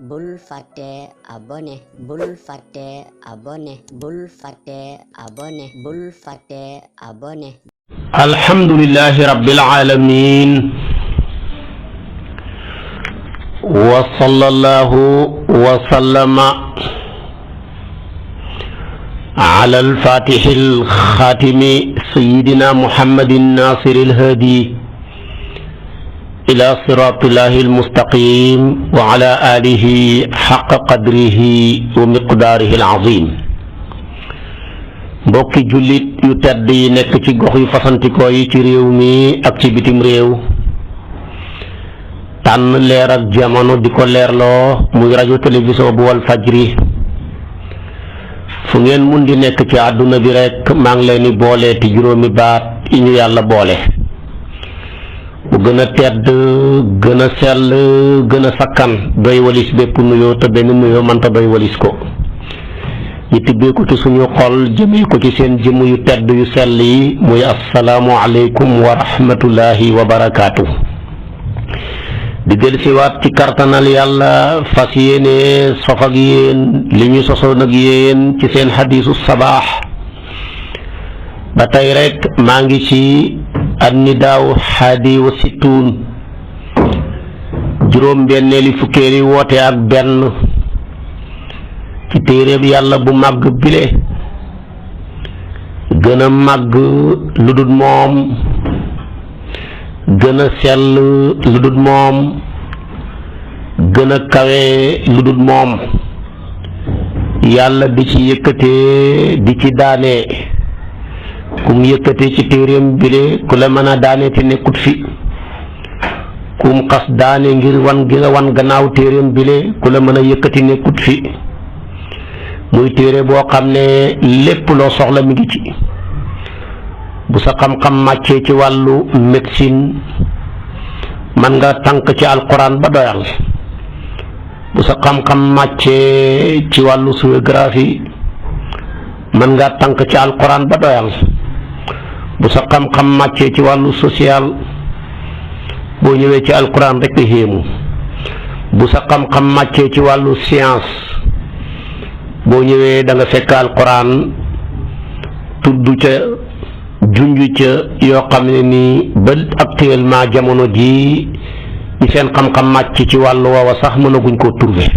bul fàtte abonné bul fàtte abonné bul fàtte abonné bul fàtte abonné. alhamdulillahi rabbil alamin wa sallallahu wa sallama ala al-fatihi al-khatimi sayyidina muhammadin nasiril hadi ila siratillahi al-mustaqim wa ala alihi haqqa qadrihi wa miqdarihi al-azim. mbokki jullit yu tedd yi nekk ci gox yu fasantikoo yi ci réew mi ak ci bitim réew tànn leer ak jamono di ko leerloo muy rajo télévision bu wal fajri fu ngeen mun di nekk ci àdduna bi rekk maa ngi leen di boole ti juróomi baat yi ñu yàlla boole bu gën a tedd gën a sell gën a sakkan doy walis bépp nuyoo te benn nuyoo mënta doy walis ko ñu tibbee ko ci suñu xol jëmee ko ci seen jëmm yu tedd yu sell yi muy assalaamu aleykum wa rahmatullahi wa barakaatu. di del siwaat ci kartanal yàlla fas yéene sof ak yéen li ñu sosoon ak yéen ci seen xadiisu sabaax ba tey rek maa ngi ci annidaaw xaadi wa situun juróom benneeli fukkeeli woote ak benn ci téeréeb yàlla bu màgg bile gën a màgg lu dul moom gën a sell lu dul moom gën a kawe lu dul moom yàlla di ci yëkkatee di ci daanee kum yëkkatee ci téeréem bile ku la mën a daanee te nekkut fi kum xas daane ngir wan gi nga wan gannaaw téeréem bile ku la mën a yëkkati nekkut fi muy téere boo xam ne lépp loo soxla mi ngi ci bu sa xam-xam màccee ci wàllu médecine man nga tànk ci alquran ba doyal bu sa xam-xam màccee ci wàllu géographie man nga tànk ci alquran ba doyal bu sa xam-xam màccee ci wàllu social boo ñëwee ci alquran rek a xéemu bu sa xam-xam màccee ci wàllu science boo ñëwee da nga fekk alquran tudd ca junj ca yoo xam ne nii ba actuellement jamono jii ñi seen xam-xam màcc ci wàllu woowa sax mënaguñ koo trouver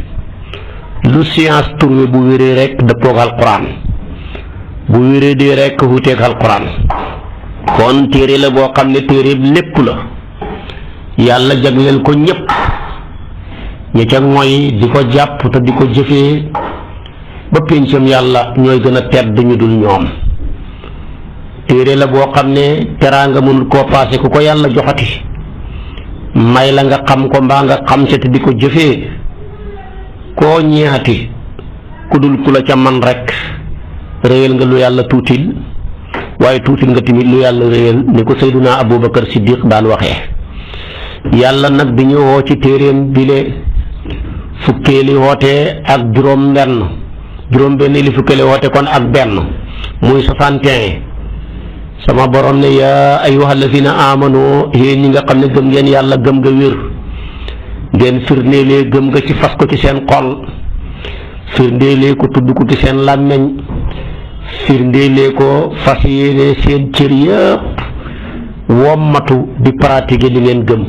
lu science trouver bu wéree rek dëppoog alquran bu wéree di rek wuteeg alquran kon téere la boo xam ne téere lépp la yàlla jagleel ko ñépp ñi ca mooy di ko jàpp te di ko jëfee ba péncam yàlla ñooy gën a tedd ñu dul ñoom téere la boo xam ne teraanga mënul koo paase ku ko yàlla joxati may la nga xam ko mbaa nga xam se te di ko jëfee koo ñeexati ku dul ku la ca man rek réyal nga lu yàlla tuutil waaye tuutil nga tamit lu yàlla réyal ni ko Seyduna Abubakar Siddiq daan waxee yàlla nag bi ñu woo ci téereem bile fukkeeli woote ak juróom benn li fukkeeli woote kon ak benn muy 61 sama borom ne yaa ayyuhal lazina amanu yéen ñi nga xam ne gëm ngeen yàlla gëm nga wér ngeen firndeelee gëm nga ci fas ko ci seen xol firndeelee ko tudd ko ci seen làmmeñ firndeelee ko fas yéene seen cër yëpp wommatu di pratiquer li ngeen gëm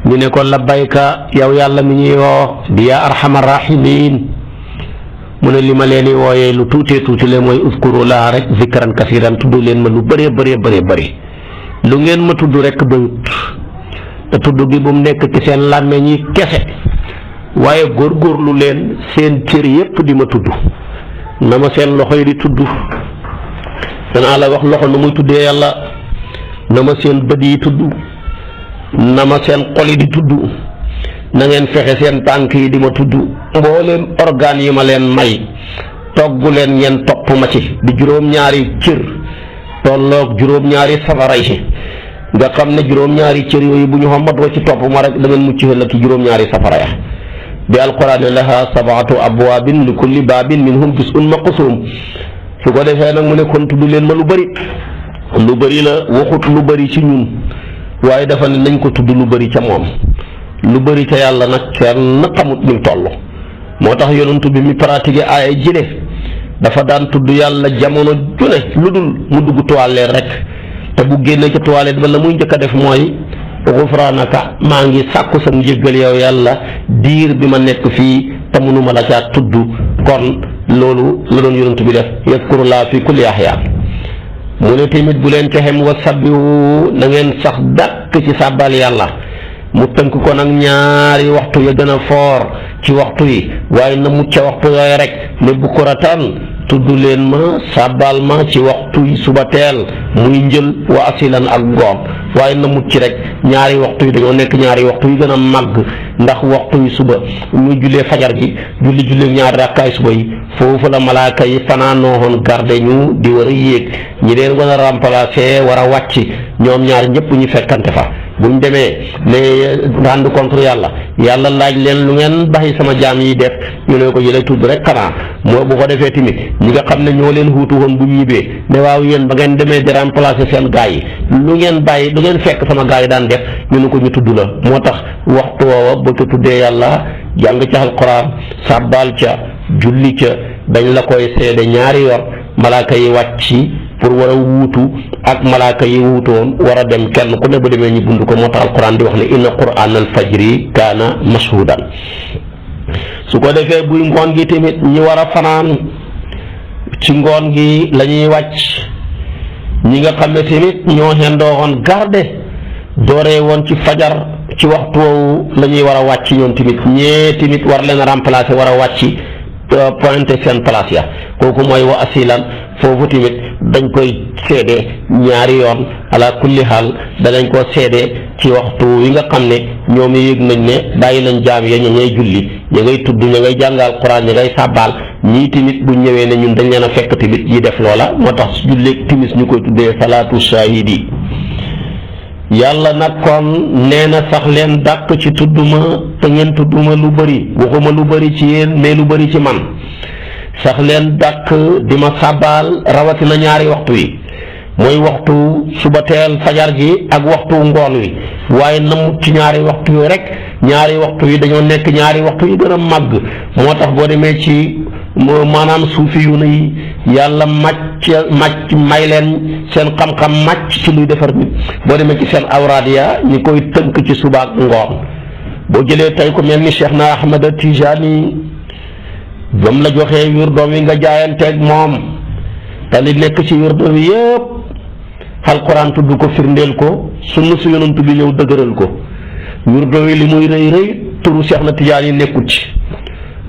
ñu ne ko labbayka yow yàlla mi ñuy woo di yaa arhamar rahimin mu ne li ma leen di wooyee lu tuutee tuuti le mooy uskuru laa rek zikran kasiran tudd leen ma lu bëree bëri lu ngeen ma tudd rek doyut te tudd gi bu mu nekk ci seen làmmeñ yi kese waaye góorgóorlu leen seen cër yépp di ma tudd na ma seen loxo yi di tudd danaa la wax loxo nu muy tuddee yàlla na ma seen bët yi tudd na ma seen xol yi di tudd na ngeen fexe seen tànk yi di ma tudd mbooleem organes yi ma leen may togg leen ngeen topp ma ci di juróom-ñaari cër tolloog juróom-ñaari safara yi nga xam ne juróom-ñaari cër yooyu bu ñu xambatoo ci topp ma rek da ngeen mucc ëllëg ci juróom-ñaari safara ya bi alquran laha sab'atu abwaabin li kulli baabin minhum juz'un maqsuum su ko defee nag mu ne kon tudd leen ma lu bëri la waxut lu bëri ci ñun waaye dafa ne nañ ko tudd lu bëri ca moom lu bëri ca yàlla nag kenn xamut ni mu toll. moo tax yonent bi mi pratiquer aaya jile dafa daan tudd yàlla jamono june lu dul mu dugg toilette rek te bu génnee ca toilette ba la muy njëkk a def mooy xufraanaka maa ngi sàkku sa njéggal yow yàlla diir bi ma nekk fii te mënuma la caa tudd. kon loolu la doon yonent bi def yadkurullaa fi kulli ahyaan. mu ne tamit bu leen texem wa sabbihu na ngeen sax dàkk ci sàbbal yàlla. mu tënk ko nag ñaari waxtu ya gën a foor ci waxtu yi waaye na mucc ca waxtu yooyu rek ne bukuratan tudd leen ma sàbbal ma ci waxtu yi suba teel muy njël wa asilan ak ngoon waaye na mucc rek ñaari waxtu yi dañoo nekk ñaari waxtu yi gën a màgg ndax waxtu yi suba ñu jullee fajar gi julli ñaari rakkaay suba yi foofu la malaaka yi fanaanooxoon garde ñu di war a yéeg ñi leen war a remplacer war a wàcc ñoom ñaar ñëpp ñu fekkante fa buñ demee ne rendre compte yàlla laaj leen lu ngeen baxi sama jaam yi def ñu ne ko yële tudd rek xanaa moo bu ko defee tamit ñi nga xam ne ñoo leen xuutu woon bu ñibbee ne waaw yéen ba ngeen demee di remplacer seen gaa yi lu ngeen fekk sama gaa yi daan def ñu ne ko ñu tudd la moo tax waxtu woowa boo ko tuddee yàlla jàng ca alquran sàbbaal ca julli ca dañ la koy seede ñaari yoon malaaka yi wàcc pour war a wuutu ak malaaka yi wuutoon war a dem kenn ku ne ba demee ñu bund ko moo tax alquran di wax ne inna qur'an al fajri kaana mashhudan. su ko defee buy ngoon gi tamit ñi war a fanaan ci ngoon gi la ñuy wàcc ñi nga xam ne tamit ñoo xendooxoon garde dooree woon ci fajar ci waxtu woowu la ñuy war a wàcc ñoom tamit ñee tamit war leen a remplacer war a wàcc pointé seen place ya kooku mooy wa asilan foofu tamit dañ koy seede ñaari yoon ala kulli xaal danañ ko seede ci waxtu yi nga xam ne ñoom yëg nañ ne bàyyi nañ jaam ya ña ngay julli ña ngay tudd ña ngay jàngal Quraan ña ngay sàbbaal ñii tamit bu ñëwee ne ñun dañ leen a fekk tamit yi def loola moo tax julleeg timis ñu koy tuddee salaatu shahidi. yàlla nag kon nee na sax leen dàq ci tudduma te ngeen tudduma lu bëri waxuma lu bëri ci yéen mais lu bëri ci man sax leen dàq di ma sàbbaal rawatina ñaari waxtu yi mooy waxtu suba teel fajar gi ak waxtu ngoon wi waaye namut ci ñaari waxtu yi rek ñaari waxtu yi dañoo nekk ñaari waxtu yi gën a màgg moo tax boo demee ci maanaam suufi yu ne yi yàlla màcc may leen seen xam-xam màcc ci luy defar nit boo demee ci seen awraad ya ñi koy tënk ci suba ak ngoon boo jëlee tey ku mel ni Cheikh na Ahmad Tijani bam la joxee wirdo wi nga jaayanteeg moom te li nekk ci wirdo wi yëpp alquran tudd ko firndeel ko sunna su yonent bi ñëw dëgëral ko wirdo wi li muy rëy rëy turu Cheikh na Tijani nekkut ci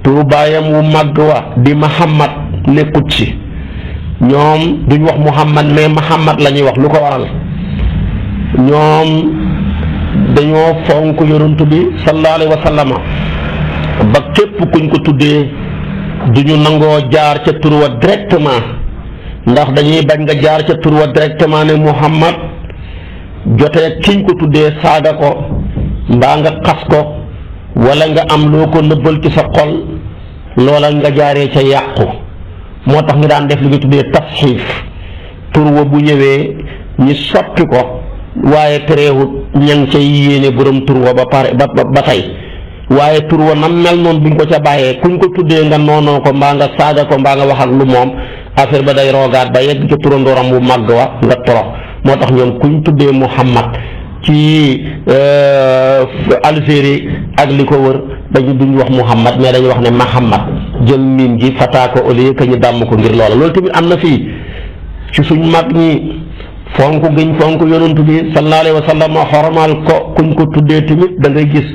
turu baayam wu màgg wa di Muhammad nekkut ci ñoom duñ wax Muhammad mais Muhammad la ñuy wax lu ko waral ñoom dañoo fonk yonent bi sallallahu alayhi wa sallam ba képp kuñ ko tuddee duñu nangoo jaar ca tur wa directement ndax dañuy bañ nga jaar ca tur wa directement ne Muhammad jotee kiñ ko tuddee saaga ko mbaa nga xas ko wala nga am loo ko nëbbal ci sa xol loola nga jaaree ca yàqu moo tax ñu daan def li nga tuddee tasxiif tur wa bu ñëwee ñi soppi ko waaye tereewut ña ngi cay yéene borom tur wa ba pare ba tey waaye tur wa nam mel noonu buñ ko ca bàyyee kuñ ko tuddee nga noonoo ko mbaa nga saaga ko mbaa nga wax ak lu moom affaire ba day roogaat ba yegg ca turandooram bu màgg wa nga torox moo tax ñoom kuñ tuddee Muhammad ci Algérie ak li ko wër dañu duñ wax Muhammad mais dañuy wax ne Mahamad jël miim gi fataa ko au lieu que ñu dàmm ko ngir loola loolu tamit am na fii ci suñ mag ñi fonk giñ fonk yonantu bi sallallahu alayhi wa sallam xormal ko kuñ ko tuddee tamit da ngay gis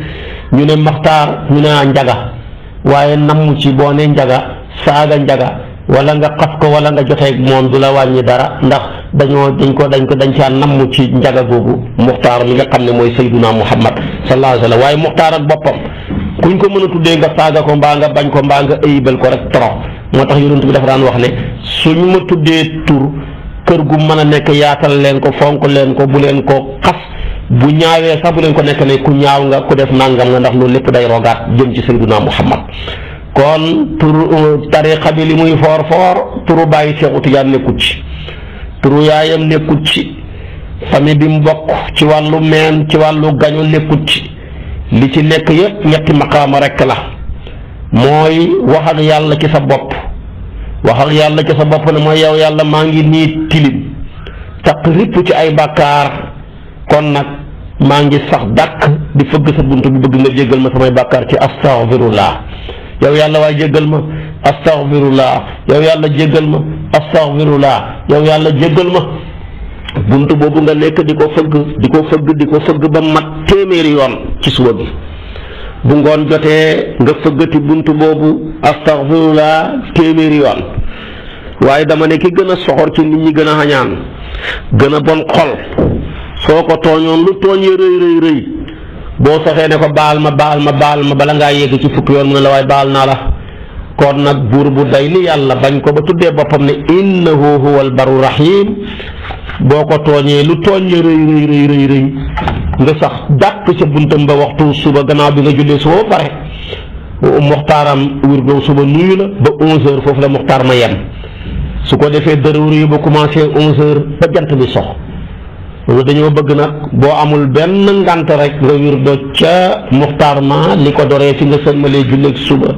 ñu ne Maxtaar ñu ne Njaga waaye namm ci boo ne Njaga saaga Njaga wala nga xas ko wala nga joteeg moom du la wàññi dara ndax dañ caa namm ci Njaga googu Muxtaar mi nga xam ne mooy Sayyiduna Muhammad sallallahu alayhi wa sallam waaye Muxtaar ak boppam kuñ ko mën a tuddee nga saaga ko mbaa nga bañ ko mbaa nga ayibal ko rek torox moo tax yonent bi dafa daan wax ne suñ ma tuddee tur kër gu mën a nekk yaatal leen ko fonk leen ko bu leen ko xas bu ñaawee sax bu leen ko nekk ne ku ñaaw nga ku def nangam nga ndax loolu lépp day rogaat jëm ci Sayyiduna Muhammad kon turu tariqa bi li muy foor foor turu bàyyi Seexu Tijaan nekkut ci turu yaayam nekkut ci famille bi mu bokk ci wàllu meen ci wàllu gañu nekkut ci li ci nekk yëpp ñetti maqaama rekk la mooy wax ak yàlla ci sa bopp wax ak yàlla ci sa bopp ne mooy yow yàlla maa ngi nii tilim taq ripp ci ay bàkkaar kon nag maa ngi sax dàkk di fëgg sa bunt bi bëgg nga jéggal ma samay bàkkaar ci astaghfirullah yow yàlla waaye jéggal ma astaghfirullah yow yàlla jéggal ma astaghfirullah yow yàlla jéggal ma bunt boobu nga nekk di ko fëgg ba mat téeméeri yoon ci suba bi bu ngoon jotee nga fëggati bunt boobu astaghfirullah téeméeri yoon waaye dama ne ki gën a soxor ci nit ñi gën a xañaan gën a bon xol soo ko tooñoon lu tooñee rëy boo saxee ne ko baal ma bala ngaa yegg ci fukki yoon mu ne la waaye baal naa la kon nag buur bu day ni yàlla bañ ko ba tuddee boppam ne innahu huwal barru rahim boo ko tooñee lu tooñee rëy nga sax dàq ca buntam ba waxtu suba gannaaw bi nga jullee suba ba pare muxtaaram wirdo suba nuyu la ba 11h foofu la muxtaar ma yem su ko defee daruri yi ba commencé 11h ba jant bi sox loolu dañoo bëgg nag boo amul benn ngant rek nga wirdo ca muxtaar ma li ko doree fi nga sëlmalee julleeg suba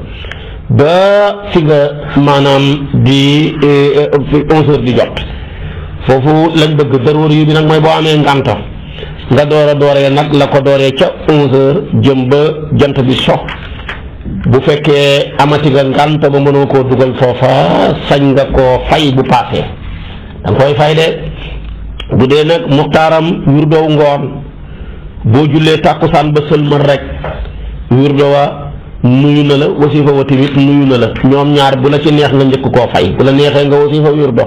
ba fi nga maanaam di 11h di jot foofu lañ bëgg daruri bi nag mooy boo amee ngant nga dooree nag la ko dooree ca 11h jëm ba jant bi sox bu fekkee amati nga ngant ba mënoo koo dugal foofa sañ nga koo fay bu paasee da nga koy fay de bu dee nag muxtaaram wirdoow ngoon boo jullee tàkkusaan ba sëlmal rek wirdo wa nuyu na la wasifa wa tamit nuyu na la ñoom ñaar bu la ci neex nga njëkk koo fay bu la neexee nga wasifa wirdo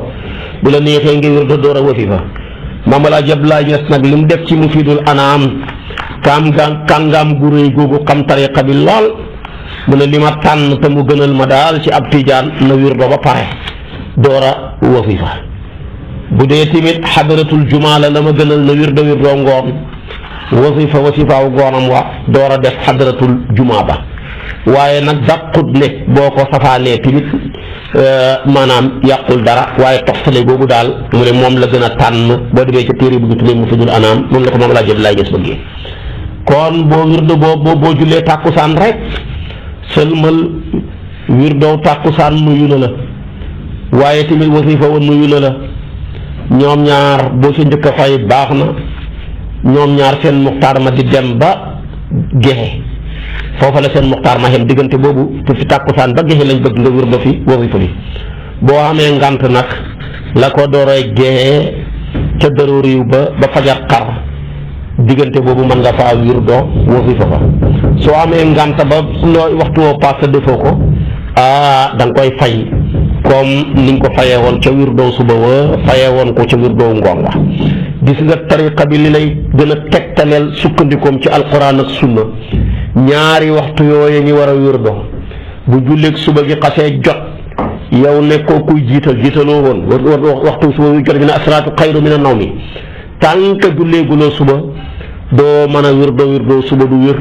bu la neexee nga wirdo door a wasifa Maam Alaaji Abdoulaye Niass nag li mu def ci Mufidul Anaam kàngaam gu réy googu xam tariqa bi lool mu ne li ma tànn te mu gënal ma daal ci ab tijaan na wirdo ba pare door a wasifa bu dee tamit xadaratul jumaa la ma gënal na wirdo ngoon wasifaaw goonam wa door a def xadaratul jumaa ba waaye nag dàqut ne boo ko safaanee tamit maanaam yàqul dara waaye toxtale boobu daal mu ne moom la gën a tànn boo demee ca téere bu ñu tuddee Mufidul Anaam moom la ko moom laa jël laay gis bëggee kon boo wirdo boo jullee tàkkusaan rek sëlmal wirdo tàkkusaan nuyu na la waaye tamit wasifa wa nuyu na la ñoom ñaar boo ci njëkk a fay baax na ñoom ñaar seen muxtaar ma di dem ba gexe foofa la seen muxtaar ma xem diggante boobu te fi tàkkusaan ba gexe lañ bëgg nga wirdo fi wasifa bi boo amee ngant nag la ko dooree gexe ca daruriw ba fajar xar diggante boobu mën nga faa wirdo wasifa fa soo amee ngant ba loo waxtu woo paase defoo ko da nga koy fay comme ni nga ko fayee woon ca wirdo suba wa fayee woon ko ca wirdo ngoon wa gis nga tariqa bi li lay gën a tegtaleel sukkandikoom ci alquran ak sunna ñaari waxtu yooyu ñu war a wirdo bu julleeg suba gi xasee jot yow nekkoo kuy jiitaloo woon waxtu suba wi jot bi ne asalaatu xayru mina nawmi tànk julleeguloo suba doo mën a wirdo suba du wér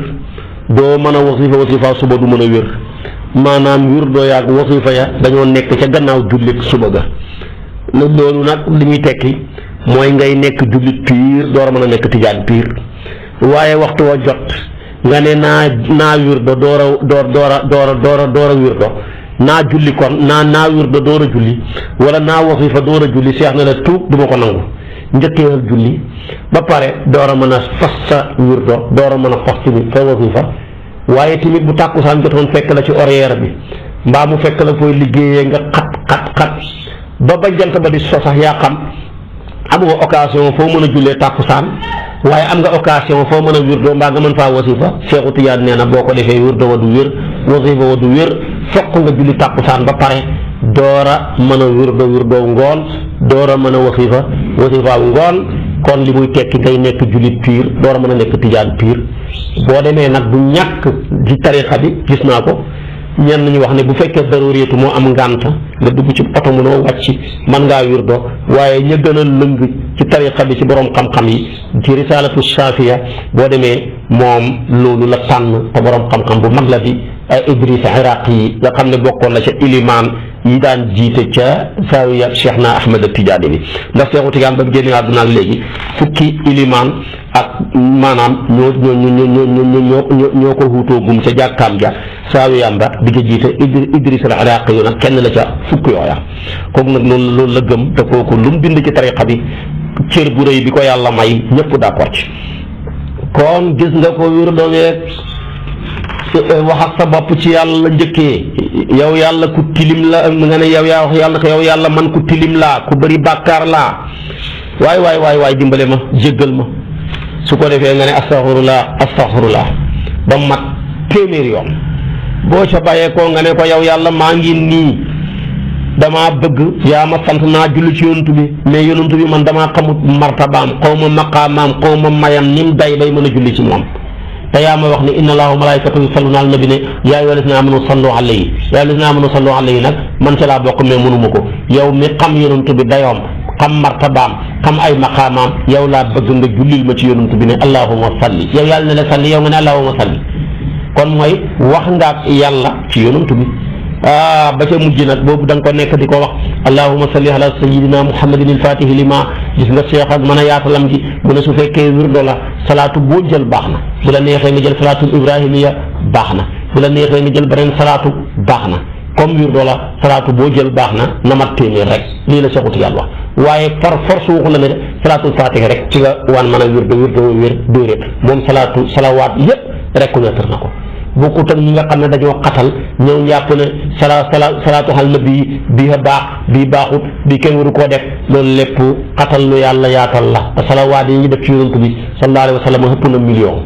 doo mën a wasifa suba du mën a wér maanaam wirdo yaag wasifa ya dañoo nekk ca gannaaw jullit suba ga loolu nag li muy tekki mooy ngay nekk jullit piir door a mën a nekk tijaan piir waaye waxtu wa jot nga ne naa wirdo door a wirdo naa julli kon naa wirdo door a julli wala naa wasifa door a julli seex na la tuub du ma ko nangu njëkkeewal julli ba pare door a mën a fas sa wirdo door a mën a fas tamit sa wasifa waaye tamit bu tàkkusaan jotoon fekk la ci horaire bi mbaa mu fekk la fooy liggéeyee nga xat ba jant ba di so sax yaa xam am nga occasion foo mën a jullee tàkkusaan waaye am nga occasion foo mën a wirdo mbaa nga mën faa wasifa Seexu Tijaan nee na boo ko defee wirdo wa du wér wasifa wa du wér fokk nga julli tàkkusaan ba pare door a mën a wirdo ngoon door a mën a wasifa ngoon kon li muy tekki ngay nekk jullit piir door a mën a nekk tijaan piir boo demee nag du ñàkk ci tariqa bi gis naa ko ñenn ñu wax ne bu fekkee daruriyatu moo am ngànt nga dugg ci oto mënoo wàcc mën ngaa wirdo waaye ña gën a lëng ci tariqa bi ci borom xam-xam yi ci risalatu shafiya boo demee moom loolu la tànn te borom xam-xam bu mag la bi Idris Iraqi yi nga xam ne bokkoon na ca ilimaan yi daan jiite ca Zawiya Cheikh na Ahmed Tidiane bi ndax Cheikhu Tidiane ba mu génnee àdduna ak léegi fukki ilimaan ak maanaam ñoo ko huutoo gum ca jàkkaam ja Zawiyaam ba di ko jiite Idris al Iraqi yu nag kenn la ca fukk yooya kooku nag loolu la gëm te kooku lu mu bind ci tariqa bi cër bu rëy bi ko yàlla may ñëpp d'accord ci kon gis nga ko wér doweeg wax ak sa bopp ci yàlla la njëkkee yow yàlla ku tilim la nga ne yow yaa wax yàlla ko yow yàlla man ku tilim laa ku bëri bàkkaar laa waay dimbale ma jéggal ma su ko defee nga ne astaghfirullah ba mat téeméeri yoon boo ca bàyyee ko nga ne ko yow yàlla maa ngi nii damaa bëgg yaa ma sant naa julli ci yonent bi mais yonent bi man damaa xamut martabaam xaw ma maqaamaam xaw ma mayam ni mu day bay mën a julli ci moom te yaa ma wax ne inna allaha wa malaikatahu yusalluna ala nabi ne yaa ayyuha allazina amanu sallu alayhi yaa allazina amanu sallu alayhi nag man ca laa bokk mais mënuma ko yow mi xam yonent bi dayoom xam martabaam xam ay maqaamaam yow laa bëgg nga jullil ma ci yonent bi ne allahumma salli yow yàlla ne la salli yow nga ne allahumma salli kon mooy wax nga ak yàlla ci yonent bi ba ca mujj nag boobu da nga ko nekk di ko wax allahumma salli ala sayyidina muhammadin il-fatihi lima gis nga seex ak mën a yaatalam gi mu ne su fekkee wirdo la salaatu boo jël baax na bu la neexee nga jël salaatu ibrahimiya baax na bu la neexee nga jël beneen salaatu baax na comme wirdo la salaatu boo jël baax na mat téeméer rek lii la seexuti yàlla wax waaye par force waxu la ne salaatul fatiha rek ci nga wan mën a wirdo wér dóoréet moom salawaat yépp reconnaître na ko bokkut ak ñi nga xam ne dañoo xatal ñëw jàpp ne salaatu xal nabi bii a baax bii baaxut bii kenn waru koo def loolu lépp xatal lu yàlla yaatal la te salawaat yi ñu def ci yonent bi sallallahu alayhi wa sallam ëpp na million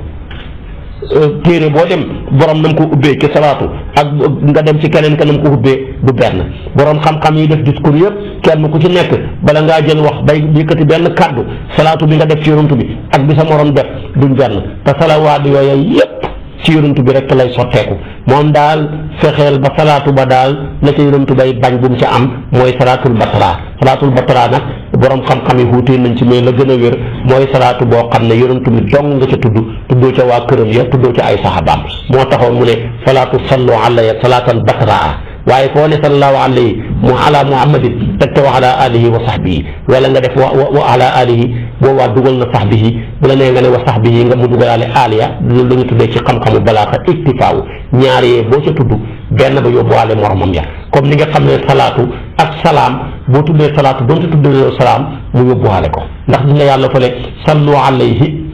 téere boo dem borom nam ko ubbee ci salaatu ak nga dem ci keneen ka nam ko ubbee du benn borom xam-xam yi def discours yëpp kenn ku ci nekk bala ngaa jël wax bay yëkkati benn kàddu salaatu bi nga def ci yonent bi ak bi sa morom def duñ benn te salawaat yooyu yëpp ci yonent bi rek lay sotteeku moom daal fexeel ba salaatu ba daal la ca yonent bay bañ bu mu ca am mooy salaatul batra nag borom xam-xam yi wuute nañ ci mais la gën a wér mooy salaatu boo xam ne yonent bi dong nga ca tuddoo ca waa këram ya tuddoo ca ay saxaabaam moo taxoon mu ne salaatu sallu alayya salaatan batra waaye foo ne sallallahu alayhi mu ala muhammadin teg te wa ala alihi wa sahbihi wala nga def wa ala alihi boobaa dugal na sahbihi bu la nee nga ne wa sahbihi nga mu dugalaale aliya loolu la ñu tuddee ci xam-xamu balaaxa iktifaaw ñaar yee boo ca tudd benn ba yóbbuwaale moromam ya comme ni nga xam ne salaatu ak salaam boo tuddee salaatu doon ci tuddee salaam mu yóbbuwaale ko ndax gis nga yàlla fële sallu alayhi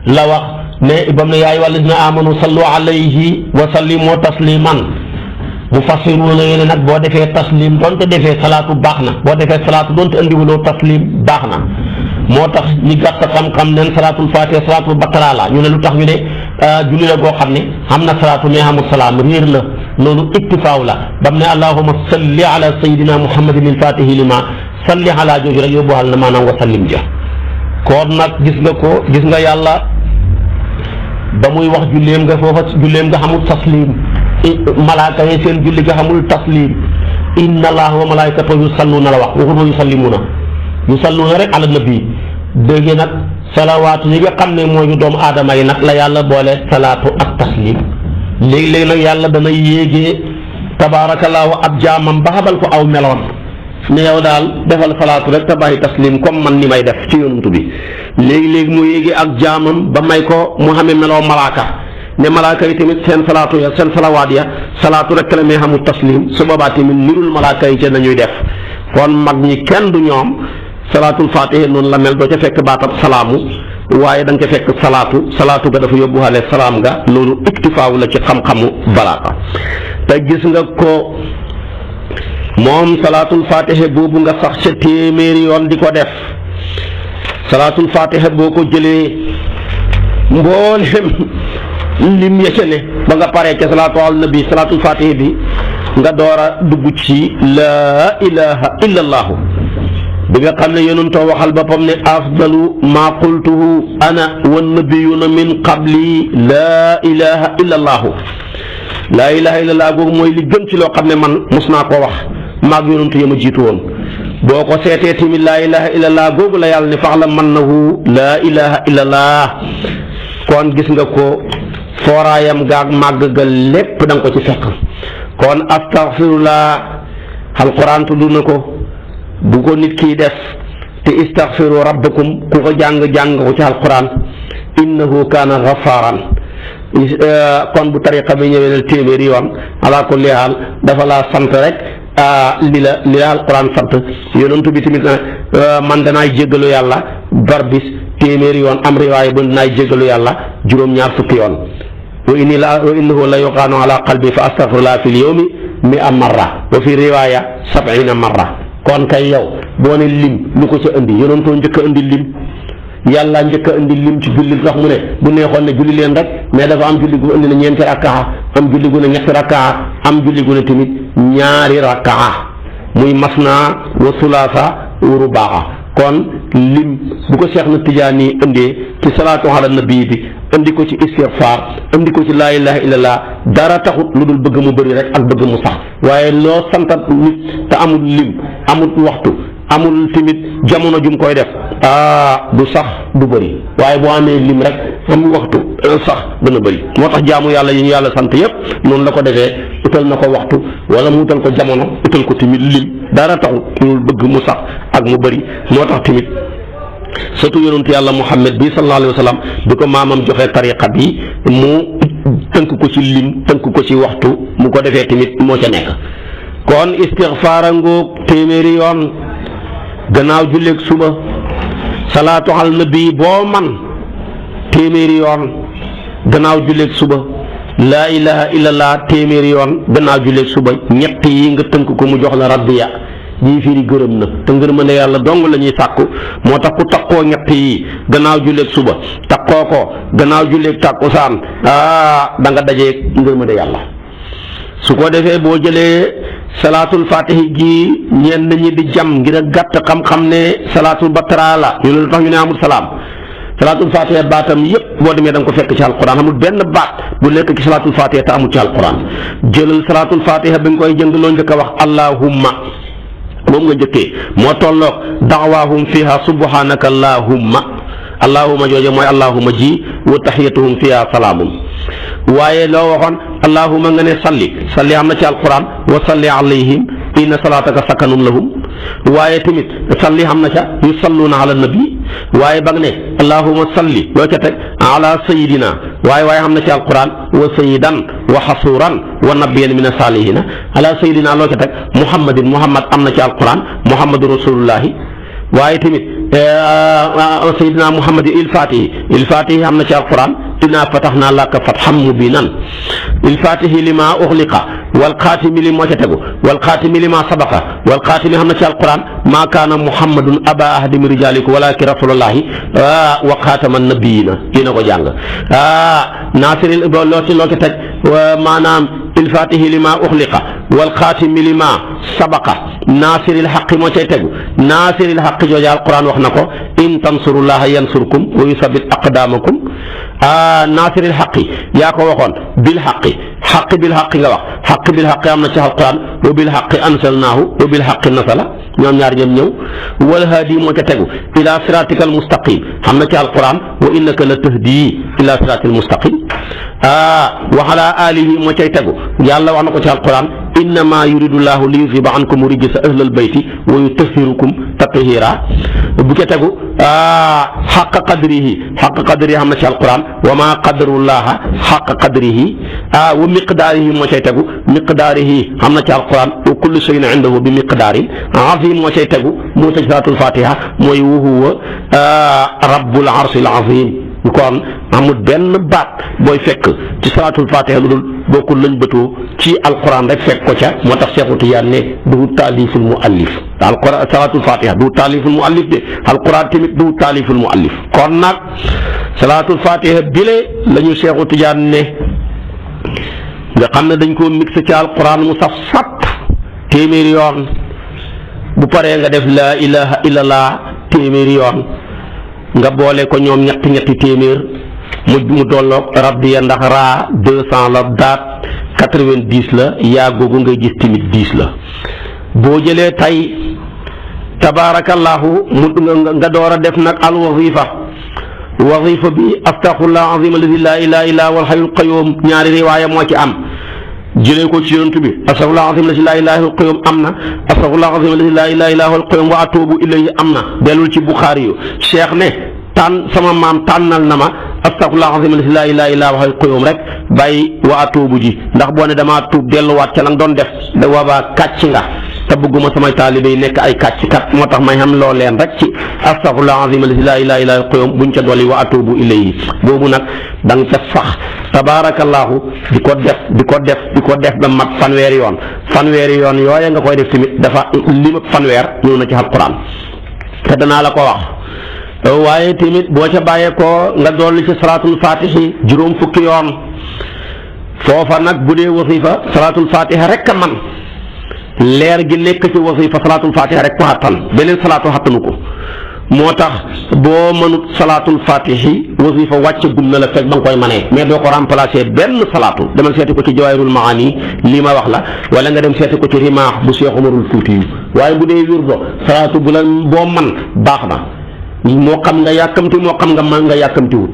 la wax ne bam ne yaa ayyuhal lazina amanu sallu alayhi wa sallimu tasliman mu fassiruuna yéene nag boo defee taslim doonte defee salaatu baax na boo defee salaatu doonte andiwuloo taslim baax na moo tax ñi gàtt xam-xam neen salaatul fatiha salaatul baqara la ñu ne lu tax ñu ne julli la goo xam ne am na salaatu mais amul salaam réer la loolu iktifaaw la bam ne allahumma salli ala sayyidina muhammadin il fatihi lima salli ala jooju rek yóbbuwaal na maanaam wa sallim ja kon nag gis nga yàlla ba muy wax julleem nga foofa julleem nga xamul taslim malaaka yi seen julli nga xamul taslim inna allaha wa malaikatahu yusalluna la wax waxul wa yusalluuna rek ala nabi dégg nag salawaatu yi nga xam ne mooy doomu aadama yi nag la yàlla boole salaatu ak taslim léegi-léegi nag yàlla dana yéegee tabaarakallaahu ab jaamam ba xabal ko aw meloon ne yow daal defal salaatu rek te bàyyi taslim comme man ni may def ci yonent bi léegi-léegi mu yéegee ak jaamam ba may ko mu xamee meloo malaaka ne malaaka yi tamit seen salaatu ya seen salawaat ya salaatu rek la may xamul taslim su boobaa tamit nirul malaaka yi ca nañuy def kon mag ñi kenn du ñoom salaatul fatiha noonu la mel doo ca fekk baatab salaamu waaye da nga ca fekk salaatu ga dafa yóbbuwaale salaam nga loolu iktifaawu la ci xam-xamu balaaka te gis nga ko moom salaatul fatiha boobu nga sax ca téeméeri yoon di ko def salaatul fatiha boo ko jëlee mboolem lim ya ca ne ba nga paree ca salaatu al nabi salaatul fatiha bi nga door a dugg ci laa ilaha illa allahu bi nga xam ne yonentoo waxal boppam ne afdalu ma qultuhu ana wa nabiyuna min qabli laa ilaha illa allahu laa ilaha illa allah googu mooy li gën ci loo xam ne man mos naa koo wax maag yonentu ya ma jiitu woon boo ko seetee tamit laa ilaha illa allah googu la yàlla ne faxlam man nahu laa ilaha illa allah kon gis nga ko fooraayam gaag màgg ga lépp da nga ko ci fekk kon astaghfirullah alquran tudd na ko bu ko nit kiy def te istaghfiru rabbakum ku ko jàng ko ci alquran innahu kaana ghaffaaran kon bu tariqa bi ñëwee ne téeméeri yoon ala kulli haal dafa laa sant rek li la alquran sant yonent bi tamit man danaay jéggalu yàlla bar bis téeméeri yoon am riwaaya bu danaay jéggalu yàlla juróom-ñaar fukki yoon wa innahu la yuqaanu ala qalbi fa astaghfirullah fil yawmi mi'a marra wa fi riwaaya 70 marra kon kay yow boo ne lim lu ko ca indi yonentoo njëkk a indi lim yàlla njëkk a indi lim ci julli tax mu ne bu neexoon ne julli leen rek mais dafa am julli gu indi na ñeenti rakkaa am julli gu ne ñetti rakkaa am julli gu ne tamit ñaari rakkaa muy masna wa sulaasa wa rubaa kon lim bu ko Cheikh na Tijaani indee ci salaatu ala nabi bi indi ko ci istighfar indi ko ci laa ilaha illallah dara taxut lu dul bëgg mu bëri rek ak bëgg mu sax waaye loo santat nit te amul lim amul waxtu amul tamit jamono jum koy def du sax du bëri waaye boo amee lim rek am waxtu sax dana bëri moo tax jaamu yàlla yi ñu yàlla sant yépp noonu la ko defee utal na ko waxtu wala mu utal ko jamono utal ko tamit lim dara taxut lu bëgg mu sax ak mu bëri moo tax tamit surtout yonentu yàlla Muhammad bi sallallahu alayhi wa sallam bi ko maamam joxe tariqa bi mu tënk ko ci lim tënk ko ci waxtu mu ko defee tamit moo ca nekk kon istighfaara ngoog téeméeri yoon gannaaw julleeg suba salaatu al nabi boo man téeméeri yoon gannaaw julleeg suba laa ilaha illallah téeméeri yoon gannaaw julleeg suba ñett yi nga tënk ko mu jox la rabbiya ñii firi gërëm na te ngërëm ne yàlla dong la ñuy sàkku moo tax ku takkoo ñett yi gannaaw julleeg suba takkoo ko gannaaw julleeg tàkkusaan da nga dajee ngërëm ne yàlla su ko defee boo jëlee salaatul fatihi gi ñenn ñi di jam ngir a gàtt xam-xam ne salaatul batra la ñu ne lu tax ñu ne amul salaam salaatul fatiha baatam yépp boo demee da nga ko fekk ci alquran amul benn baat bu nekk ci salaatul fatiha te amul ci alquran jëlal salaatul fatiha bi nga koy jëng loo njëkk a wax allahumma moom nga njëkkee moo tolloog da'waahum fiha subhanaka allahumma jooje mooy allahumma ji wa tahiyatuhum fiha salaamun waaye loo waxoon allahumma nga ne salli am na ci alquran wa salli alayhim inna salaataka sakanun lahum waaye tamit salli am na ca yusalluuna ala nabi waaye ba nga ne allahumma salli loo ca teg ala sayidina waaye xam na ci alquran wa sayidan wa xasuuran wa nabiyan min asaalihina ala sayidina loo ca teg muhammadin muhammad am na ci alquran muhammadu rasulullahi waaye tamit sayidina muhammadin il-fatihi am na ci alquran inna fatahnaa laka fathan mubiinan il-fatihi lima ughliqa wal xaatimi li moo ca tegu wal xaatimi lima sabaqa wal xaatimi xam na ci alquran maa kaana muhammadun aba ahadi min rijaalikum walakin rasulullahi wa xaatama nabiyina kii na ko jàng naasiril loo ca teg maanaam il-fatihi lima ughliqa wal xaatimi lima sabaqa naasiril xaqi moo cay tegu naasiril xaqi jooja alquran wax na ko in tansurullaha yansurkum wa yusabbit aqdamakum naasiril xaqi yaa ko waxoon bil xaqi bil xaqi nga wax xaqi bil xaqi am na ci alquran wa bil xaqi ansalnaahu wa bil xaqi nasala ñoom ñaar ñoom ñëw wal haadi moo ca tegu ila siratika al mustaqim xam na ci alquran wa innaka la tahdi ila siratil mustaqim wa ala alihi moo cay tegu yàlla wax na ko ci alquran innama yuridu llahu li yuziba ankum rijsa ahlal bayti wa yutahhirukum tathira bu ca tegu xaqa qadrihi xam na ci alquran wa ma qadarullaha xaqa qadrihi wa miqdaarihi moo cay tegu miqdaarihi xam na ci alquran wa kullu shay'in indahu bi miqdaarin azim moo cay tegu moo tëj salaatul fatiha mooy wa huwa rabbul arshil azim kon amul benn baat booy fekk ci salaatul fatiha lu dul bokkul lañ bëtoo ci alquran rek fekk ko ca moo tax Cheikh Tidiane ne du taaliful muallif alquran salaatul fatiha du taaliful muallif de alquran tamit du taaliful muallif kon nag salaatul fatiha bile la ñu Cheikh Tidiane ne nga xam ne dañ koo mixé ci alquran mu saf sap téeméeri yoon bu paree nga def laa ilaha illallah téeméeri yoon nga boole ko ñoom ñetti téeméer mu dolloog rabbiya ndax raa 200 la daat 90 la yaa googu ngay gis tamit 10 la boo jëlee tay tabarakallahu nga door a def nag al wazifa bi astaghfirullah azim alladi la ilaha illa huwal hayyul qayyum ñaari riwaaya moo ci am jëlee ko ci yonent bi astaghfirullah azim la si laa ilaaha illa qayyum am na astaghfirullah azim la si laa ilaaha illa qayyum wa atuubu ilayhi am na dellul ci Buxaari yu Cheikh ne sama maam tànnal na ma astaghfirullah azim la si laa ilaaha illa qayyum rek bàyyi wa atuubu ji ndax boo ne damaa tuub delluwaat ca la nga doon def da waabaa kàcc nga te bëgguma samay taalibe yi nekk ay kàcc kat moo tax may xam loo leen rek ci astaghfirullah azim la si laa ilaaha illa qayyum buñ ca dolli wa atuubu ilayhi boobu nag da nga ca sax tabaarakallaahu di ko def ba mat fanweeri yoon yooya nga koy def tamit dafa limab fanweer ñëw na ci alquran te danaa la ko wax waaye tamit boo ca bàyyee ko nga dolli ci salaatul fatihi juróom fukki yoon foofa nag bu dee wasifa salaatul fatiha rek a man leer gi nekk ci wasifa salaatul fatiha rek ko xattan beneen salaatu xattanu ko moo tax boo mënut salaatul fatihi wasifa wàcc gum na la fekk ba nga koy manee mais doo ko remplacer benn salaatu demal seeti ko ci jawaahirul maani lii ma wax la wala nga dem seeti ko ci rimaax bu Cheikh Umarul Fuuti yi waaye bu dee wirdo salaatu bu la boo man baax na moo xam nga yàkkamti moo xam nga man nga yàkkamtiwut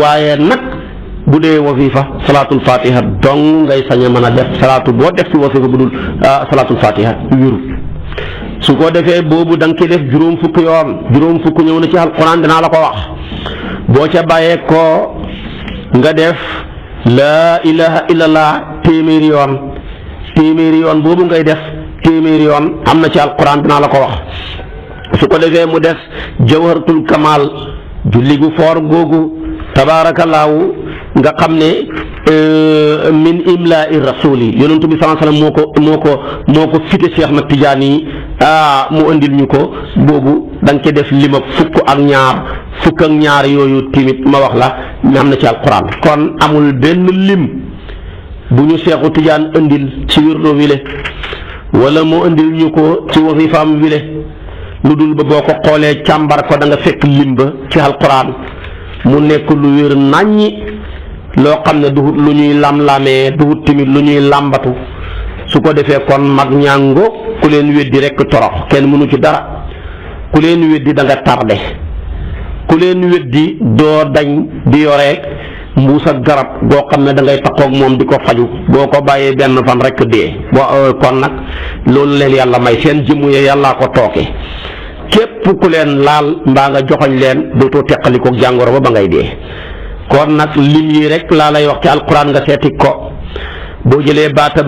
waaye nag bu dee wasifa salaatul fatiha dong ngay sañ a mën a def salaatu boo def ci wasifa bu dul salaatul fatiha wirut su ko defee boobu da nga ciy def juróom fukk ñëw na ci alquran dinaa la ko wax boo ca bàyyee ko nga def laa ilaha illallah téeméeri yoon boobu ngay def téeméeri yoon am na ci alquran dinaa la ko wax su ko defee mu des jawharatul kamal julli gu foor googu tabaarakallaahu nga xam ne min imlaa'i rasuli yonentu bi sallallahu alayhi wasallam moo ko fite Cheikh na Tijaani yi mu andil ñu ko boobu da nga ci def lima fukk ak ñaar yooyu timit ma wax la ñu am na ci alquran kon amul benn lim bu ñu Seexu Tijaan andil ci wirdo wile wala mu andil ñu ko ci wasifaam wile lu dul ba boo ko xoolee càmbar ko da nga fekk lim ba ci alquran mu nekk lu wér nàññi loo xam ne duhut lu ñuy lam-lamee duhut tamit lu ñuy làmbatu su ko defee kon mag ñàngo ku leen weddi rekk torox kenn mënu ci dara ku leen weddi da nga tardé ku leen weddi doo dañ di yore mbuus ak garab goo xam ne da ngay takkoog moom di ko faju boo ko bàyyee benn fan rekk dee kon nag loolu leen yàlla may seen jëmm ya yàllaa ko tooke képp ku leen laal mbaa nga joxoñ leen dootoo teqalikoog jàngoro ba ngay dee kon nag lim yi rek laa lay wax ci alquran nga seeti ko boo jëlee baatam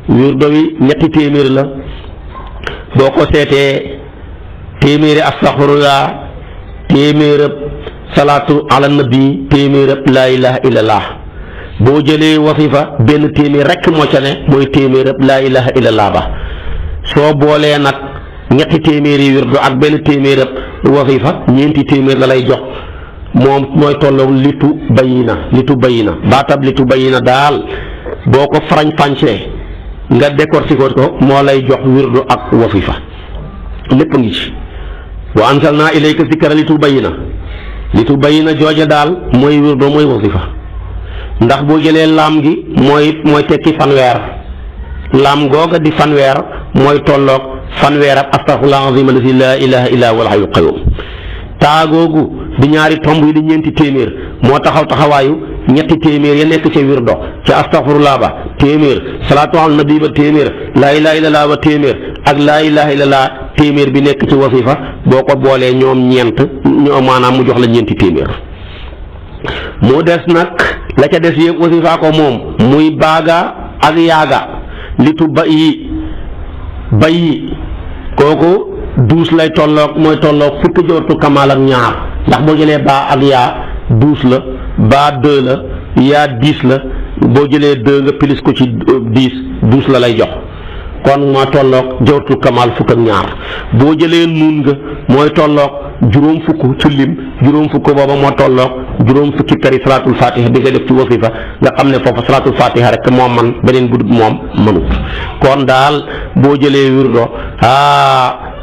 wirdo wi ñetti téeméer la boo ko seetee téeméeri astaxfirullah téeméerab salaatu ala nabi téeméerab laa ilaha illallah boo jëlee wasifa benn téeméer rek moo ca ne mooy téeméerab laa ilaha illallah ba soo boolee nag ñetti téeméeri wirdo ak benn téeméerab wasifa ñeenti téeméer la lay jox moom mooy tolloog litu bayina baatab litu bayina daal boo ko farañ fàncee nga décortiquer ko moo lay jox wirdu ak wasifa lépp ngi ci wa anzalna ilayka zikra litu bayina jooja daal mooy wirdu mooy wasifa ndax boo jëlee laam gi mooy tekki fanweer laam googa di fanweer mooy tolloog fanweer ak astaghfirullah azim alladi la ilaha illa huwa al-hayyul qayyum taa googu di ñaari tomb yi di ñeenti téeméer moo taxawaayu ñetti téeméer ya nekk ca wirdo ca astaghfirullah ba téeméer salaatu ala nabi ba téeméer laa ilaha illallah ba téeméer ak laa ilaha illallah téeméer bi nekk ci wasifa boo ko boolee ñoom maanaam mu jox la ñeenti téeméer moo des nag la ca des yëpp wasifa ko moom muy baaga ak yaaga litu bayi kooku douze lay tolloog mooy tolloog fukki jawharatul kamal ak ñaar ndax boo jëlee baa ak yaa douze la baa deux la yaa dix la boo jëlee deux nga pilis ko ci 10 la lay jox kon moo tolloog jawharatul kamal fukk ak ñaar boo jëlee nuun nga mooy tolloog juróom fukk ci lim juróom fukk booba moo tolloog juróom fukki tari salaatul fatiha bi nga def ci wasifa nga xam ne foofu salaatul fatiha rek moo man beneen bu dul moom mënut kon daal boo jëlee wirdo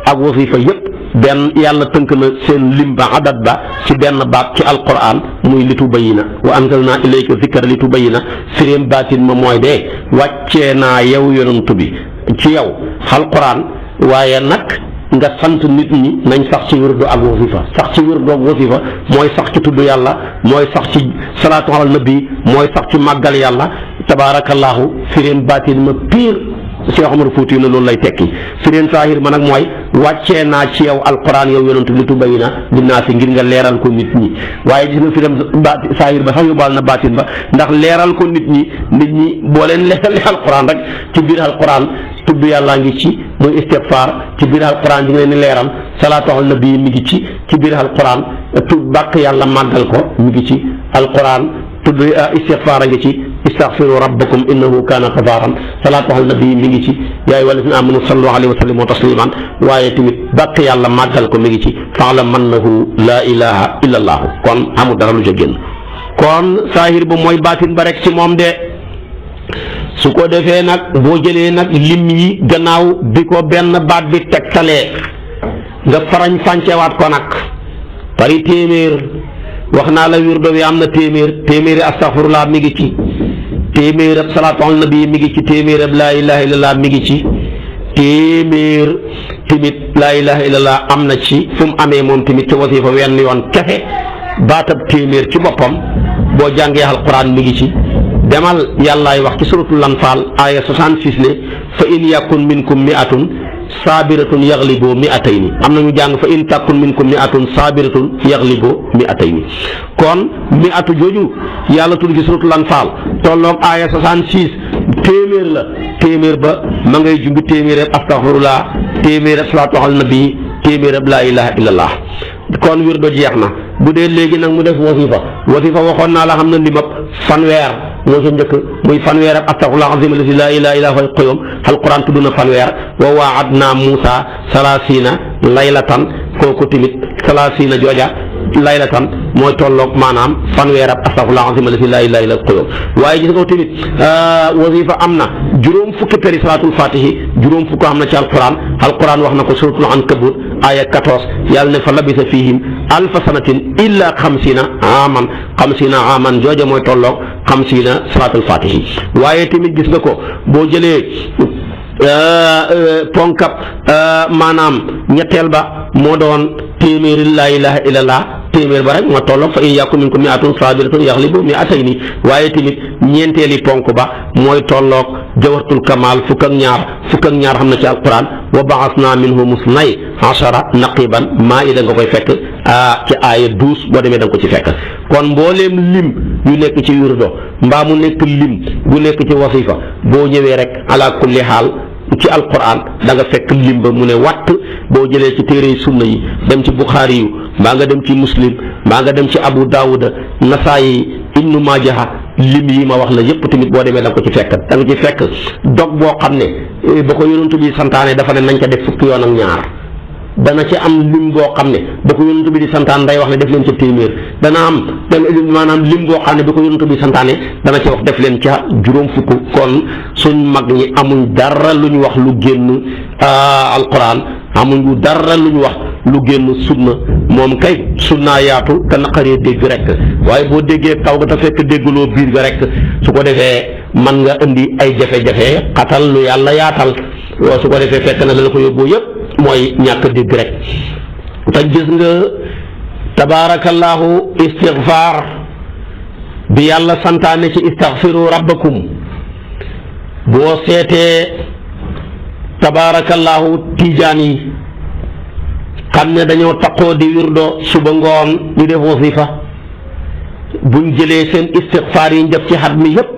ak wasifa yépp benn yàlla tënk na seen lim ba adat ba ci benn baat ci alquran muy litu bayina wa anzalna ilayka zikra litu bayina firéem baatin ma mooy de wàccee naa yow yonantu bi ci yow alquran waaye nag nga sant nit ñi nañ sax ci wirdo ak wasifa sax ci wirdo ak wasifa mooy sax ci tudd yàlla mooy sax ci salaatu ala nabi mooy sax ci màggal yàlla tabaarakallaahu fireen baatin ma pire Cheikh Omar Fouti na loolu lay tekki fireen saahir ma nag mooy wàccee naa ci yow alquran yow yonentu li tubayyina linnaasi ngir nga leeral ko nit ñi waaye gis nga fireen saahir ba sax yóbbaal na baatin ba ndax leeral ko nit ñi boo leen leeralee alquran rek ci biir alquran tudd yàllaa ngi ci muy istighfar ci biir alquran di nga leen di leeral salaatu ala nabi mi ngi ci biir alquran tudd bàkk yàlla màggal ko mi ngi ci alquran tudd istighfar a ngi ci istaghfiru rabbakum innahu kana ghafaran salaatu ala nabi mi ngi ci yaa ayyuha allazina amanu sallu alayhi wa sallimu tasliman waaye tamit bàkk yàlla màggal ko mi ngi ci fa'lam annahu laa ilaha illa allah kon amul dara lu ca génn kon saahir ba mooy baatin ba rek ci moom de su ko defee nag boo jëlee nag lim yi gannaaw bi ko benn baat bi tegtalee nga farañ fàncewaat ko nag pari téeméer wax naa la wirdo bi am na téeméeri astaghfirullah mi ngi ci téeméer ab salaatu ala nabi mi ngi ci téeméer ab laa ilaha illallah mi ngi ci téeméer tamit laa ilaha illallah am na ci fu mu amee moom tamit ci wasifa wenn yoon kese baatab téeméer ci boppam boo jàngee alquran mi ngi ci demal yàllaay wax ci suratul anfal aya 66 ne fa in yakun minkum mi'atun saabiratun yaglibu mi'atayni am na ñu jàng fa in takun minkum mi'atun saabiratun yaglibu mi'atayni kon mi'atu jooju yàlla tudd ci suratul anfal tolloog aya 66 téeméer la téeméer ba ma ngay jumbi téeméer ab astaghfirullah téeméer ab salaatu ala nabi téeméer ab laa ilaha illallah kon wirdo jeex na bu dee léegi nag mu def wasifa waxoon naa la xam na limab fanweer moo sa njëkk muy fanweer ab astaghfirullah azim alladi laa ilaha illa huwal qayyum alquran tudd na fanweer wa waadna Muusa salaasina laylatan kooku tamit salaasina jooja laylatan mooy tolloog maanaam fanweer ab astaghfirullah azim alladi laa ilaha illa huwal qayyum waaye gis nga tamit wasifa am na juróom fukki peri salaatul fatihi juróom fukk am na ci alquran wax na ko suratul ankabut aya 14 yàlla ne fa labisa fihim alfa sanatin illa xamsina aman jooja mooy tolloog xamsina salaatul fatihi waaye tamit gis nga ko boo jëlee ponkab maanaam ñetteel ba moo doon téeméeri laa ilaha illallah téeméer ba rek moo tolloog fa in yakun minkum mi'atun sabiratun yaghlibu mi'atayni waaye tamit ñeenteeli ponk ba mooy tolloog jawharatul kamal fukk ak ñaar xam na ci alquran wa ba'athna minhum isnay ashara naqiban maa'ida nga koy fekk ci aaya 12 boo demee da nga ko ci fekk kon mbooleem lim yu nekk ci wirdo mbaa mu nekk lim bu nekk ci wasifa boo ñëwee rek ala kulli xaal ci alquran da nga fekk lim ba mu ne watt boo jëlee ci téere sunna yi dem ci buxaari yu mbaa nga dem ci muslim mbaa nga dem ci abu daawuda nasaayi ibnu maajaha lim yi ma wax la yépp tamit boo demee da nga ko ci fekk da nga ci fekk dog boo xam ne ba ko yonent bi santaane dafa ne nañ ko def fukki yoon ak ñaar dana ci am lim boo xam ne ba ko yonent bi di santaan day wax ne def leen ca téeméer dana am maanaam lim boo xam ne ba ko yonent bi santaane dana ci wax def leen ca juróom fukk kon suñ mag ñi amuñ dara lu ñu wax lu génn alquran amuñ dara lu ñu wax lu génn sunna moom kay sunnaa yaatu te naqaree dégg rek waaye boo déggee kaw ga te fekk dégguloo biir ga rek su ko defee man nga indi ay jafe-jafe xatal lu yàlla yaatal su ko defee fekk na la ko yóbboo yëpp mooy ñàkk dégg rek te gis nga tabaarakallaahu istighfar bi yàlla santaane ci istaghfiru rabbakum boo seetee tabaarakallaahu tiijaan yi xam ne dañoo taqoo di wirdo suba ngoon di def wasifa buñ jëlee seen istighfar yi ñu def ci xat mi yépp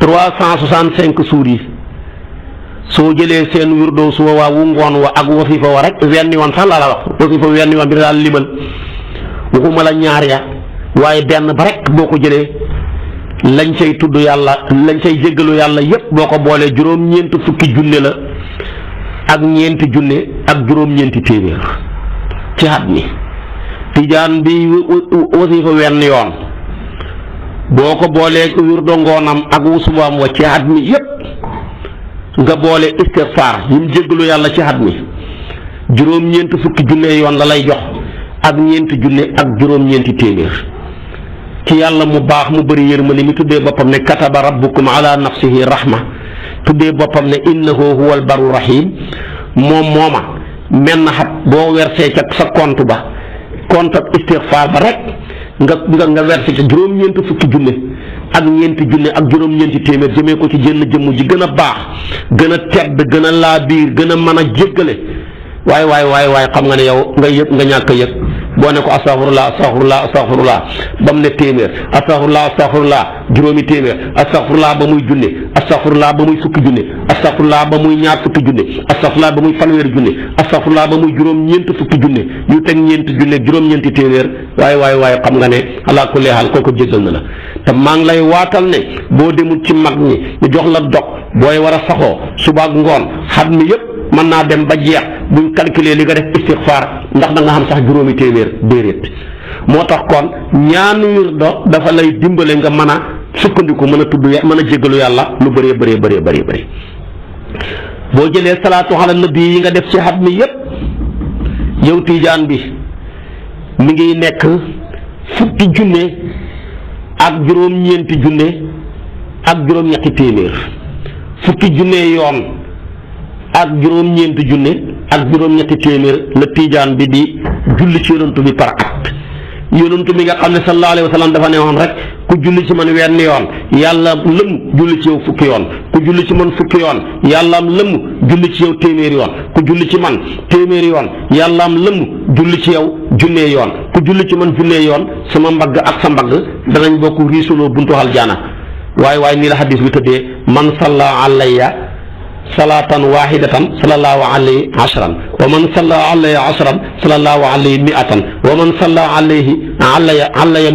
365 suur yi soo jëlee seen wirdo suba waa wu ngoon wa ak wasifa wa rek wenn yoon sax laa la wax wasifa wenn yoon bi daal limal waxuma la ñaar ya waaye benn ba rek boo ko jëlee lañ cay tudd yàlla lañ cay jéggalu yàlla yépp boo ko boolee juróom-ñeenti fukki junne la ak ñeenti junne ak juróom-ñeenti téeméer ci at mi tijaan bi wasifa wenn yoon boo ko boolee wirdo ngoonam ak wusubaam wa ci at mi yépp nga boole istighfar yi mu jéggalu yàlla ci at mi juróom-ñeenti fukki junne yoon la lay jox ak ñeenti junne ak juróom-ñeenti téeméer ci yàlla mu baax mu bëri yërmande mi tuddee boppam ne kataba rabbukum ala nafsihi rahma tuddee boppam ne innahu huwal barru rahim mooma menn xat boo versé ca sa compte ba compte ak istixfaar ba rek nga versé ca juróom-ñeent fukki junne ak ñeenti junne ak juróom-ñeenti téeméer jëmee ko ci jënn jëmm ji gën a baax gën a tedd gën a laabiir gën a mën a jéggale waaye xam nga ne yow nga yëg nga ñàkk a yëg boo ne ko astaghfirullah ba mu ne téeméer astaghfirullah juróomi téeméer astaghfirullah ba muy junne astaghfirullah ba muy fukki junne astaghfirullah ba muy ñaar fukki junne astaghfirullah ba muy fanweeri junne astaghfirullah ba muy juróom-ñeent fukki junne yu teg ñeenti junne juróom-ñeenti téeméer waaye xam nga ne ala kulli haal kooku jéggal na la te maa ngi lay waatal ne boo demul ci mag ñi ñu jox la dog booy war a saxoo suba ak ngoon xat mi yëpp mën naa dem ba jeex buñ calculer li nga def istixfaar ndax da nga xam sax juróomi téeméer déedéet moo tax kon ñaan wirdo dafa lay dimbale nga mën a sukkandiku mën a tudd mën a jéggalu yàlla lu bëree boo jëlee salaatu ala nabi yi nga def ci xat mi yépp yow tiijaan bi mi ngi nekk fukki junne ak juróom-ñeenti junne ak juróom-ñetti téeméer fukki junne yoon ak juróom-ñeenti junne ak juróom-ñetti téeméer la tiijaan bi di julli ci yonantu bi par at yonantu bi nga xam ne sallallahu alayhi wa sallam dafa ne woon rek ku julli ci man wenn yoon yàlla lëmm julli ci yow fukki yoon ku julli ci man fukki yoon yàlla am lëmm julli ci yow téeméeri yoon ku julli ci man téeméeri yoon yàlla am lëmm julli ci yow junnee yoon ku julli ci man junnee yoon sama mbagg ak sa mbagg danañ bokk riisuloo buntu aljana waaye nii la xadis bi tëddee man salla alayya salaatan wahidatan sallallahu alayhi ashran wa man salla alayhi ashran sallallahu alayhi mi'atan wa man salla alayhi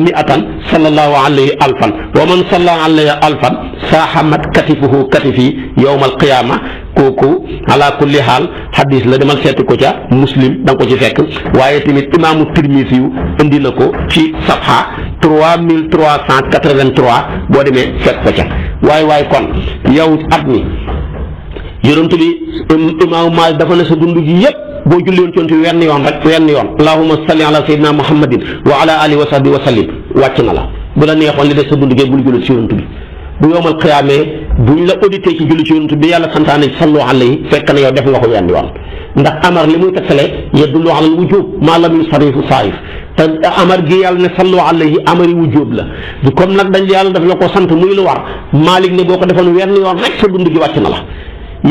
mi'atan sallallahu alayhi alfan wa man salla alayhi alfan saahamat katifuhu katifi yawma alqiyama kooku ala kulli haal hadis la demal seeti ko ca muslim da nga ko ci fekk waaye tamit imaamu tirmisi yu indi na ko ci safha 3383 boo demee fekk ko ca waaye kon yow at mi yonent bi imaamu Maalik dafa ne sa dund gi yëpp boo julli woon ci wenn yoon allahumma salli ala sayyidina muhammadin wa ala alihi wa sahbihi wa sallim wàcc na la bu la neexoon li des sa dund gi bul julli ci yonent bi bu yowmal qiyaamee buñ la audité ci julli ci yonent bi yàlla santaane sallu alayhi fekk na yow def nga ko wenn yoon ndax amar li muy tegtale yadullu ala al-wujub maa lam yusarrifu saayif te amar gi yàlla ne sallu alayhi amari wujub la du comme nag dañ yàlla daf la ko sant muy lu war Maalik ne boo ko defoon wenn yoon rek sa dund gi wàcc na la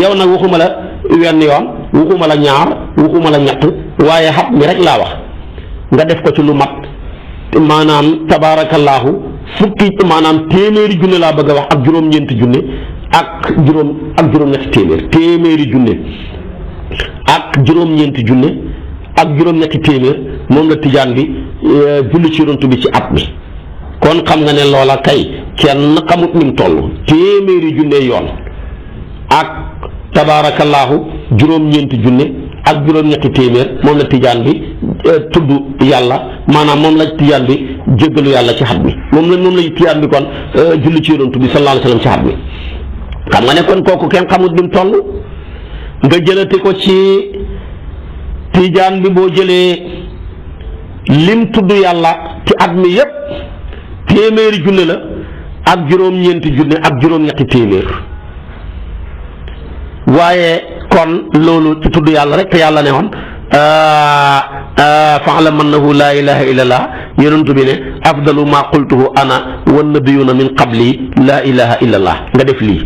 yow nag waxuma la wenn yoon waxuma la ñaar waxuma la ñett waaye xat mi rek laa wax nga def ko ci lu mat maanaam tabaarakallaahu fukki maanaam téeméeri junne laa bëgg a wax ak juróom-ñeenti junne ak juróom-ñetti téeméeri junne ak juróom-ñeenti junne ak juróom-ñetti téeméer moom la tijaan bi julli ci yonent bi ci at mi kon xam nga ne loola kay kenn xamut ni mu toll téeméeri junne yoon ak tabaarakallaahu juróom-ñeenti junne ak juróom-ñetti téeméer moom la tijaan bi tudd yàlla maanaam moom la tijaan bi jéggalu yàlla ci xat mi moom la tijaan bi kon julli ci yonent bi sallallahu alayhi wa sallam ci xat mi xam nga ne kon kooku kenn xamut ni mu toll nga jëlate ko ci tijaan bi boo jëlee lim tudd yàlla ci at mi yépp téeméeri junne la ak juróom-ñeenti junne ak juróom-ñetti téeméer waaye kon loolu ci tudd yàlla rek te yàlla ne woon fa'lam annahu laa ilaha illallah yonent bi ne afdalu ma qultuhu ana wan nabiyuna min qabli laa ilaha illallah nga def lii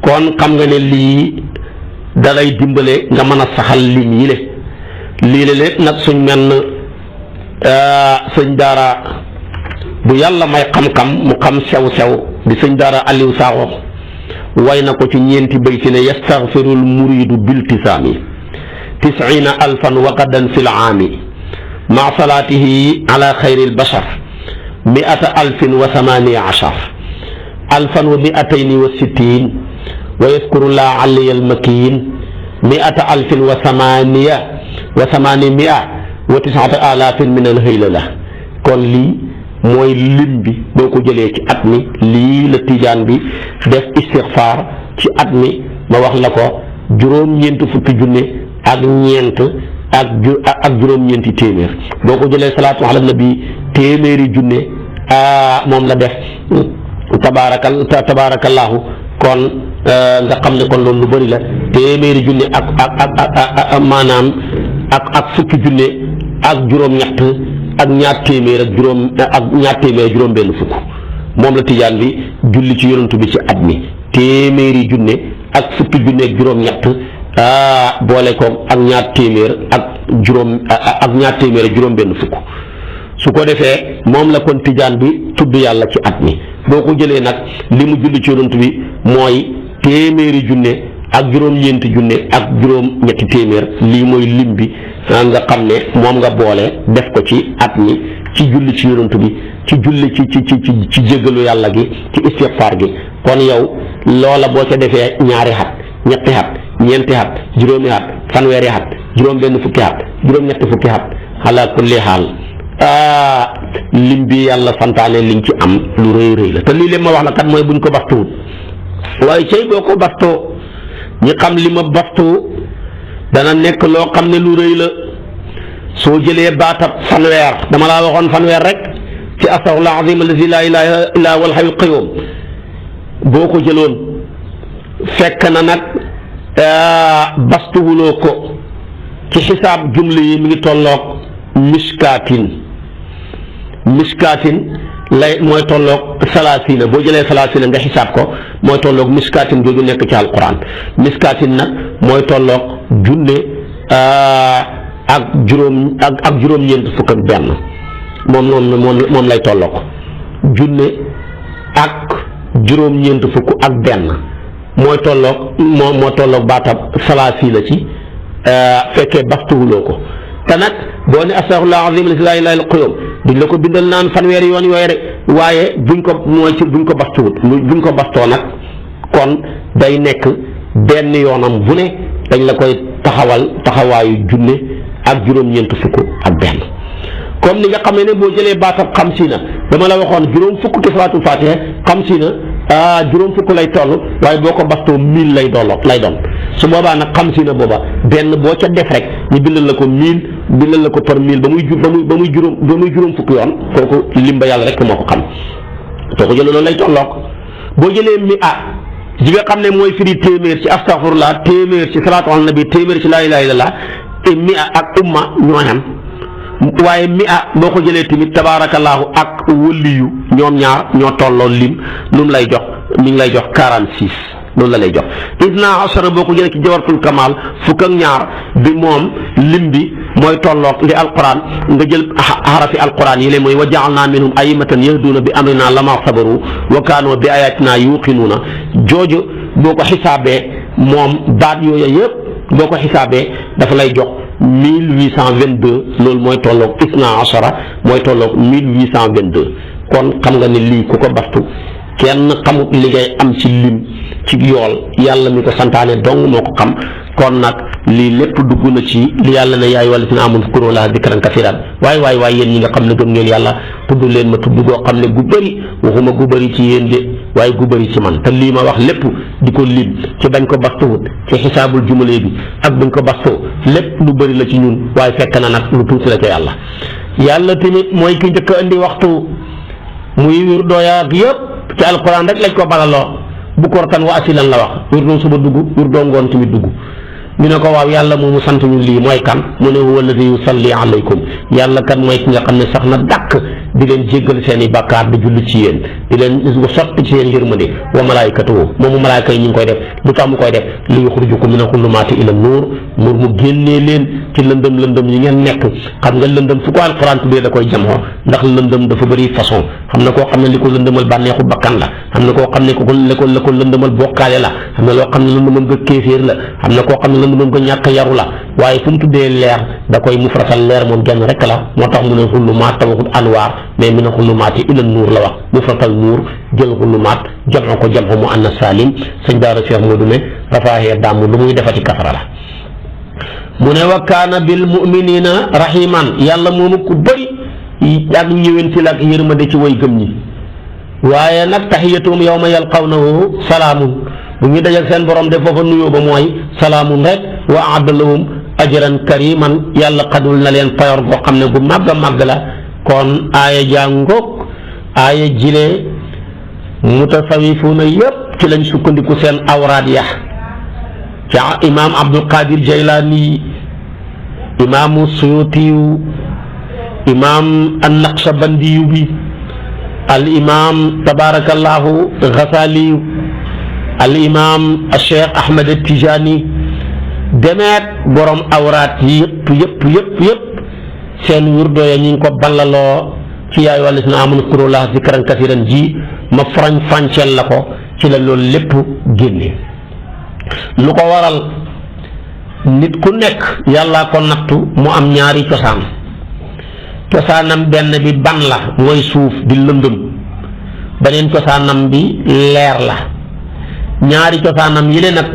kon xam nga ne lii dalay dimbale nga mën a saxal lim yi lii lépp nag suñ menn sëñ daara bu yàlla may xam-xam mu xam sew-sew di sëñ daara Aliou Sakho way na ko ci ñeenti bayti ne yastaghfiru almuridu biltisaami 90,000 wa gadan fi laami maa salaatihi ala xayri albashar 100,018 1,260 wa yadkuru llah aliya almakin 100,889 min alhaylala kon lii mooy lim bi boo ko jëlee ci at mi lii la tijaan bi def istixfaar ci at mi ma wax la ko juróom-ñeent fukki junne ak ñeent ak juróom-ñeenti téeméer boo ko jëlee salaatu ala nabi téeméeri junne moom la def tabaarakallaahu kon nga xam ne kon loolu lu bëri la téeméeri junne ak maanaam ak fukki junne ak juróom-ñett ak ñaar téeméer ak juróom benn fukk moom la tijaan bi julli ci yonent bi ci at mi téeméeri junne ak fukki junne ak juróom-ñett boole ko ak ñaar téeméer ak juróom benn fukk su ko defee moom la kon tijaan bi tudd yàlla ci at mi boo ko jëlee nag li mu julli ci yonent bi mooy téeméeri junne ak juróom-ñeenti junne ak juróom-ñetti téeméer lii mooy lim bi nga xam ne moom nga boole def ko ci at mi ci julli ci yonent bi ci julli ci jéggalu yàlla gi ci istighfar gi kon yow loola boo ca defee ñaari xat ñetti xat ñeenti xat juróomi xat fanweeri xat juróom benn fukki xat juróom-ñetti fukki xat ala kulli xaal lim bi yàlla santaane liñ ci am lu rëy rëy la te lii leen ma wax la kat mooy buñ ko bastuwut waaye cey boo ko bastoo ñi xam li ma bastoo dana nekk loo xam ne lu rëy la soo jëlee baatab fanweer dama laa waxoon fanweer rek ci astaghfirullah azim allazi la ilaha illa huwal hayyul qayyum boo ko jëloon fekk na nag bastuwuloo ko ci xisaab jumla yi mi ngi tolloog miskaatin lay mooy tolloog salaasina boo jëlee salaasina nga xisaab ko mooy tolloog miskaatin jooju nekk ci alquran miskaatin nag mooy tolloog junne ak juróom-ñeent fukk ak benn moom lay tolloog junne ak juróom-ñeent fukk ak benn mooy tolloog baatab salaasina ci fekkee bastuwuloo ko te nag boo ne astaghfirullah azim la ilaha illa qayyum duñ la ko bindal naan fanweeri yoon yooyu rek waaye buñ ko bastuwut buñ ko bastoo nag kon day nekk benn yoonam bu ne dañ la koy taxawaayu junne ak juróom-ñeent fukk ak benn comme ni nga xamee ne boo jëlee baatab xamsiina dama la waxoon juróom fukk ci salaatul faatiha xamsiina juróom fukk lay toll waaye boo ko bastoo 1000 lay doon su boobaa nag xamsiina booba benn boo ca def rek ñu bindal la ko 1000 bindal la ko par 1000 ba muy juróom fukk yoon kooku limba yàlla rek moo ko xam soo ko jëlee loolu lay tolloog boo jëlee ji nga xam ne mooy firi téeméer ci astaghfirullah téeméer ci salaatu ala nabi téeméer ci laa ilaaha illallah te ak umma ñoo xam waaye boo ko jëlee tamit tabaarakallaahu ak wëliyu ñoom ñaar ñoo tolloo lim lu mu lay jox mi ngi lay jox 46 loolu la lay jox isna ashara boo ko jëlee ci jawaratul kamal fukk ak ñaar bi moom lim bi mooy tolloog li alquran nga jël xarafi alquran yi lay mooy wa ja'alna minhum a'immatan yahduuna bi amrina lama sabaru wa kaanu bi ayatina yuqinuuna jooju boo ko xisaabee moom baat yooyu yëpp boo ko xisaabee dafa lay jox 1822 loolu mooy tolloog isna ashara mooy tolloog 1822 kon xam nga ne lii ku ko bastu kenn xamut li ngay am ci lim ci yool yàlla mi ko santaane dong moo ko xam kon nag lii lépp dugg na ci li yàlla ne yaay wala si na amoon fukkuroo laa dikran kasiran waay yéen ñi nga xam ne gëm ngeen yàlla tudd leen ma tudd goo xam ne gu bëri waxuma gu bëri ci yéen de waaye gu bëri ci man te lii ma wax lépp di ko lim ci bañ ko bastuwut ci xisaabul jumalee bi ak bañ ko bastoo lépp lu bëri la ci ñun waaye fekk na nag lu tuuti la ca yàlla tamit mooy ki njëkk a indi waxtu muy wir dooyaak yëpp ci alquran rek lañ ko balaloo bu kortan wa asilan la wax wir doo suba dugg wir doo ngoon tamit dugg ñu ne ko waaw yàlla moomu sant ñu lii mooy kan mu ne huwa alladi yusalli alaykum yàlla kan mooy ki nga xam ne sax na dàkk di leen jéggal seen i bàkkaar di julli ci yéen di leen sotti ci seen yërmande wa malaayikatuhu moomu malaayika yi ñu ngi koy def lu tax mu koy def li yuxrijukum mina xulumaati ila nuur mu génnee leen ci lëndëm yi ngeen nekk xam nga lëndëm fu ko alquran tuddee da koy jamoo ndax lëndëm dafa bëri façon xam na koo xam ne li ko lëndëmal bànneexu bakkan la xam na koo xam ne la ko lëndëmal bokkaale la xam na loo xam ne lëndëmal nga kéeféer la xam na koo xam ne lëndëmal nga ñàkk yaru la waaye fu mu tuddee leer da koy mufratal leer moom genn rek la moo tax mu ne xulumaat tawaxut anwaar mais mina xulumaati ila nuur la wax mufratal nuur jël xulumaat jamoo ko jamoo mu anna salim sëñ daara Cheikh Modou ne rafaaxee dàmm lu muy defati kafara la mu ne wa kaana bil muminina rahiman yàlla moomu ku bëri ak ñëwenti la ak yërmande ci way gëm ñi waaye nag tahiyatum yawma yalqawnahu salaamun bu ñu dajal seen borom de foofa nuyoo ba mooy salaamun rek wa aadda lahum ajran kariman yàlla xadul na leen payor goo xam ne gu màgg a màgg la kon aaya jàngoog aaya jile mutasawifuuna yépp ci lañ sukkandiku seen awraad ya ca imaam Abdul Qadir Jaylaani imaamu suyutiyu imaam an-naqshabandiyu bi al imaam tabarakallahu ghazaliyu al imaam cheikh ahmed tijani demeet borom awraat yi yëpp seen wirdo ya ñu ngi ko ballaloo ci yaay wàllu si na amul kurullah zikran kasiran ji ma farañ fànceel la ko ci la loolu lépp génne lu ko waral nit ku nekk yàllaa ko nattu mu am ñaari cosaanam benn bi ban la mooy suuf di lëndëm beneen cosaanam bi leer la ñaari cosaanam yile nag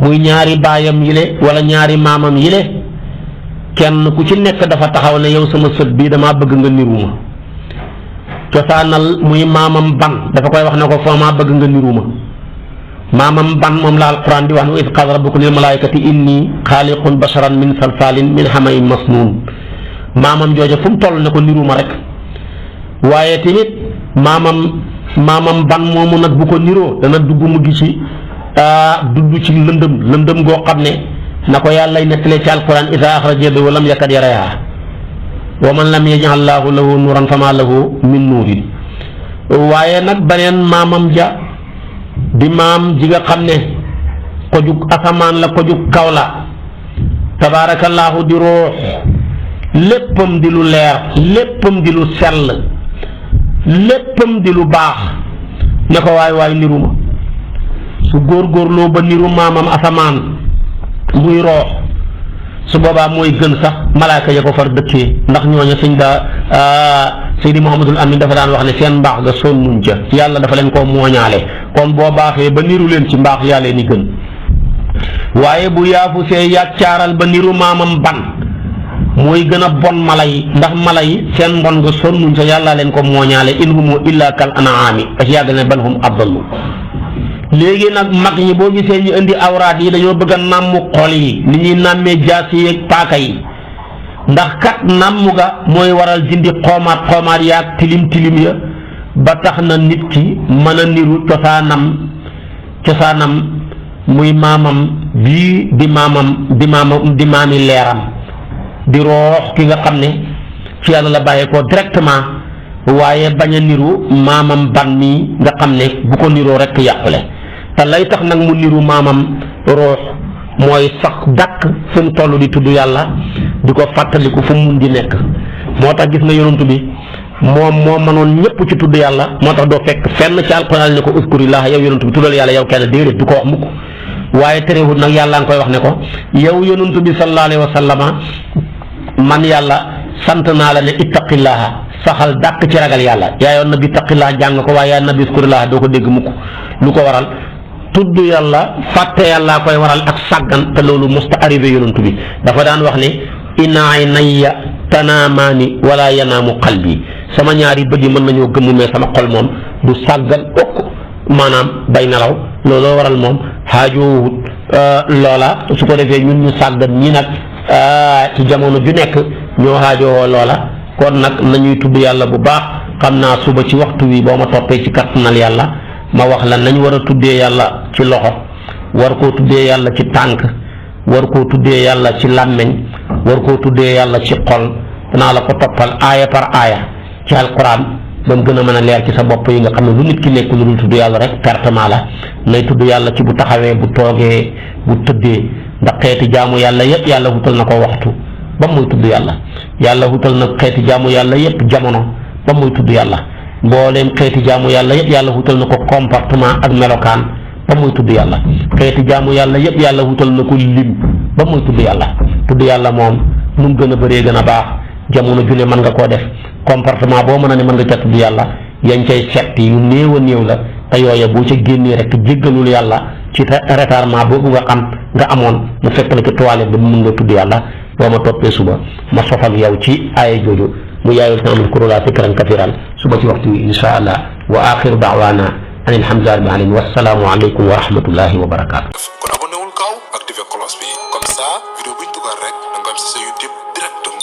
muy ñaari baayam yile wala ñaari maamam yile kenn ku ci nekk dafa taxaw ne yow sama sët bii damaa bëgg nga niru ma cosaanal muy maamam ban dafa koy wax ne ko foo maa bëgg nga niru ma maamam ban moom la alquran di wax ne id qaala rabbuka lil malaikati inni xaaliqun basharan min salsalin min hamain masnun maamam jooja fu mu toll ne ko niru ma rek waaye tamit maamam ban moomu nag bu ko niroo dana dugg mu gi ci dudd ci lëndëm goo xam ne na ko yàllay nettalee ci alquran ida axraja yadahu wa lam yakad yaraha wa man lam yaj'al lahu nuuran fama lahu min nuurin waaye nag beneen maamam ja di maam ji nga xam ne ko jug asamaan la ko jug kaw la tabaarakallaahu di ruux léppam di lu leer léppam di lu sell léppam di lu baax ne ko waay niru ma su góorgóorloo ba niru maamam asamaan muy roox su boobaa mooy gën sax malaaka ya ko far dëkkee ndax ñooñu Seydi Mouhamadul Amin dafa daan wax ne seen mbaax ga sonnuñ ca yàlla dafa leen koo mooñaale kon boo baaxee ba niru leen ci mbaax yaa leen ni gën waaye bu yaafu see yàccaaral ba niru maamam ban mooy gën a bon mala yi ndax mala yi seen mbon nga sonnuñ ca yàlla leen ko mooñaale in humu illa kal anaami parce que yàgg ne bal hum adallu léegi nag mag ñi boo gisee ñu indi awraat yi dañoo bëgg a nàmm xol yi ni ñuy nàmmee jaas yi ak paaka yi ndax kat nàmm ga mooy waral dindi xoomaat yaag tilim ya ba tax na nit ki mën a niru cosaanam muy maamam bii di maami leeram di roox ki nga xam ne ci yàlla la bàyyeekoo directement waaye bañ a niru maamam ban mi nga xam ne bu ko niroo rekk yàqule te lay tax nag mu niru maamam roox mooy sax dàkk fu mu toll di tudd yàlla di ko fàttaliku fu mu mun di nekk moo tax gis nga yonent bi moom moo mënoon ñëpp ci tudd yàlla moo tax doo fekk fenn ci alxuraan ne ko uskurillah yow yonent bi tuddal yàlla yow kenn déedéet du ko wax mukk waaye terewul nag yàlla nga koy wax ne ko yow yonent bi sallallahu alayhi wa sallama man yàlla sant naa la ne ittaqillaha saxal dàkk ci ragal yàlla yaa yoon na bi ittaqillah jàng ko waaye yaa na bi uskurillah doo ko dégg mukk lu ko waral tudd yàlla fàtte yàllaa koy waral ak sàggan te loolu musta arrivé yonent bi dafa daan wax ne inna aynayya tanaamaani wala yanaamu qalbi sama ñaari bët yi mën nañoo gëmm mais sama xol moom du sàggan okk maanaam bay nelaw looloo waral moom xaajoowut loola su ko defee ñun ñu sàggan ñi nag ci jamono ju nekk ñoo xaajoowoo loola kon nag nañuy tudd yàlla bu baax xam naa suba ci waxtu wi boo ma toppee ci kattanal yàlla ma wax la nañ war a tuddee yàlla ci loxo war koo tuddee yàlla ci tànk war koo tuddee yàlla ci làmmeñ war koo tuddee yàlla ci xol danaa la ko toppal aaya par aaya ci alquran ba mu gën a mën a leer ci sa bopp yi nga xam ne lu nit ki nekk lu dul tudd yàlla rek pertement la nay tudd yàlla ci bu taxawee bu toogee bu tëddee ndax xeeti jaamu yàlla yépp yàlla wutal na ko waxtu ba muy tudd yàlla wutal na xeeti jaamu yàlla yépp jamono ba muy tudd yàlla mbooleem xeeti jaamu yàlla yépp yàlla wutal na ko comportement ak melokaan ba muy tudd yàlla xeeti jaamu yàlla yépp yàlla wutal na ko lim ba muy tudd yàlla moom nu mu gën a bëree gën a baax jamono ju ne mën nga koo def comportement boo mën a ne mën nga ca tudd yàlla yañ cay setti yu néew a néew la te yooye boo ca génnee rek jéggalul yàlla ci retardement boobu nga xam nga amoon mu fekk la ci toilette ba mu mën nga tudd yàlla boo ma toppee suba ma sof ak yow ci aaya jooju mu yaayul tamit kurula fikran kathiran suba ci waxtu wi insha allah wa axiru daawaana an alhamdulillahi rabbil alamin wassalaamu aleykum wa rahmatullahi wa barakaatu. kon abonné wul gaaw activé cloche bi comme ça vidéo buñ dugal rek da nga am si sa YouTube directement